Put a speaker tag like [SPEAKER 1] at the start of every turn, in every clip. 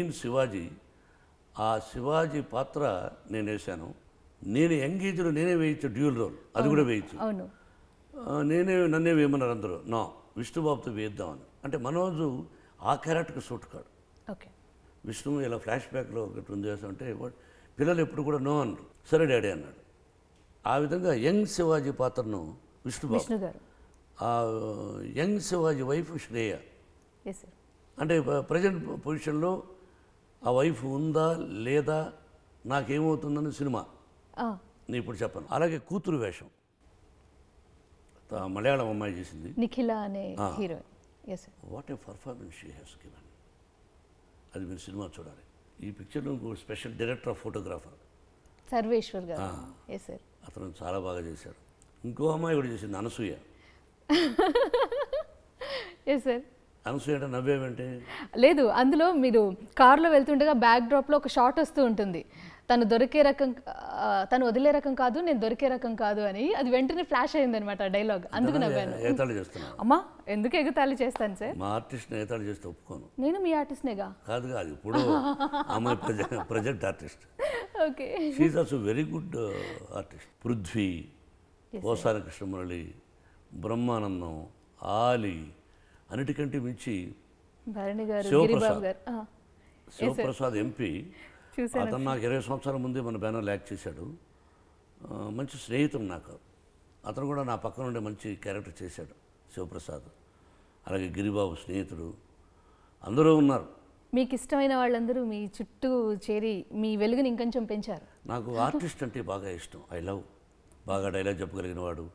[SPEAKER 1] Young Shivaji, ఆ శివాజీ పాత్ర నేను వేశాను. నేను యంగ్ ఏజ్లో నేనే వేయచ్చు డ్యూల్ రోల్, అది కూడా వేయచ్చు. నన్నే వేయమన్నారు అందరూ. నా విష్ణుబాబుతో వేద్దామని. అంటే మనోజు ఆ క్యారెక్టర్కి సూట్ కాడు. విష్ణు ఇలా ఫ్లాష్ బ్యాక్లో ఒకటి ఉంది అంటే పిల్లలు ఎప్పుడు కూడా నో అన్నారు. సరే డాడీ అన్నాడు. ఆ విధంగా యంగ్ శివాజీ పాత్రను విష్ణుబాబు, ఆ యంగ్ శివాజీ వైఫ్ శ్రేయ. అంటే ప్రజెంట్ పొజిషన్లో ఆ వైఫ్ ఉందా లేదా నాకేమవుతుందని సినిమా నేను ఇప్పుడు చెప్పను. అలాగే కూతురు వేషం మలయాళం అమ్మాయి చేసింది,
[SPEAKER 2] నిఖిల అనే heroine.
[SPEAKER 1] What a performance she has given. అది మీరు సినిమా చూడాలి. ఈ పిక్చర్లో special director of photographer
[SPEAKER 2] Sarveshwar గారు,
[SPEAKER 1] అతను చాలా బాగా చేశాడు. ఇంకో అమ్మాయి కూడా చేసింది, అనసూయ. అనసూయ అంటే నవ్వేమంటే
[SPEAKER 2] లేదు, అందులో మీరు కార్లో వెళ్తుండగా బ్యాక్ డ్రాప్లో ఒక షాట్ వస్తూ ఉంటుంది, తను దొరికే రకం, తను వదిలే రకం కాదు, నేను దొరికే రకం కాదు అని. అది వెంటనే ఫ్లాష్ అయింది అనమాట డైలాగ్. అందుకు నవ్వాను.
[SPEAKER 1] ఏతాళి చేస్తున్నాను.
[SPEAKER 2] అమ్మా ఎందుకు ఎగతాళి చేస్తాను సార్?
[SPEAKER 1] మా ఆర్టిస్ట్ని ఏతాళి చేస్తే ఒప్పుకోను.
[SPEAKER 2] నేను మీ ఆర్టిస్ట్నేగా.
[SPEAKER 1] కాదు కాదు, ఇప్పుడు అమ్మాయి project artist.
[SPEAKER 2] Okay,
[SPEAKER 1] she is also very good artist. Prithvi, Posani Krishnamurali, Brahmanandam, Ali, అన్నిటికంటే మించి శివప్రసాద్ ఎంపీ. అతను నాకు 20 సంవత్సరాల ముందే మన బ్యానర్లో యాక్ట్ చేశాడు. మంచి స్నేహితుడు నాకు. అతను కూడా నా పక్కన ఉండే మంచి క్యారెక్టర్ చేశాడు శివప్రసాద్. అలాగే గిరిబాబు స్నేహితుడు, అందరూ ఉన్నారు.
[SPEAKER 2] మీకు ఇష్టమైన వాళ్ళందరూ మీ చుట్టూ చేరి మీ వెలుగుని ఇంకొంచెం పెంచారు.
[SPEAKER 1] నాకు ఆర్టిస్ట్ అంటే బాగా ఇష్టం. I love. బాగా డైలాగ్ చెప్పగలిగిన వాడు,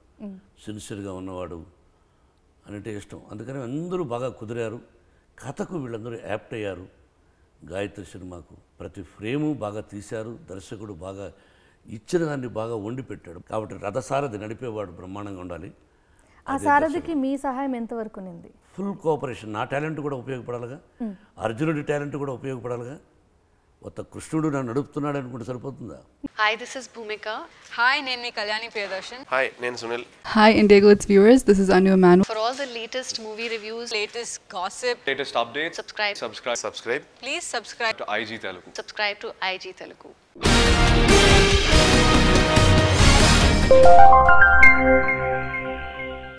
[SPEAKER 1] సిన్సియర్గా ఉన్నవాడు అంటే ఇష్టం. అందుకని అందరూ బాగా కుదిరారు. కథకు వీళ్ళందరూ యాప్ట్ అయ్యారు. గాయత్రి సినిమాకు ప్రతి ఫ్రేము బాగా తీశారు. దర్శకుడు బాగా ఇచ్చిన దాన్ని బాగా వండి పెట్టాడు. కాబట్టి రథసారథి నడిపేవాడు బ్రహ్మాండంగా ఉండాలి.
[SPEAKER 2] ఆ సారథికి మీ సహాయం ఎంతవరకు ఉంది?
[SPEAKER 1] Full cooperation. నా టాలెంట్ కూడా ఉపయోగపడాలిగా, అర్జునుడి టాలెంట్ కూడా ఉపయోగపడాలిగా. కొత్త కృష్ణుడు నన్ను నడుపుతున్నాడు అనుకుంటే సరిపోతుందా?
[SPEAKER 3] Hi, this is Bhumika. Hi, నేను మీ కళ్యాణి ప్రియదర్శన్.
[SPEAKER 4] హాయ్, నేను Sunil.
[SPEAKER 5] Hi Indigo It's viewers, this is Anu Manu.
[SPEAKER 3] For all the latest movie reviews, latest gossip,
[SPEAKER 4] latest updates, subscribe.
[SPEAKER 3] Please subscribe
[SPEAKER 4] to IG Telugu.
[SPEAKER 3] Subscribe to IG Telugu.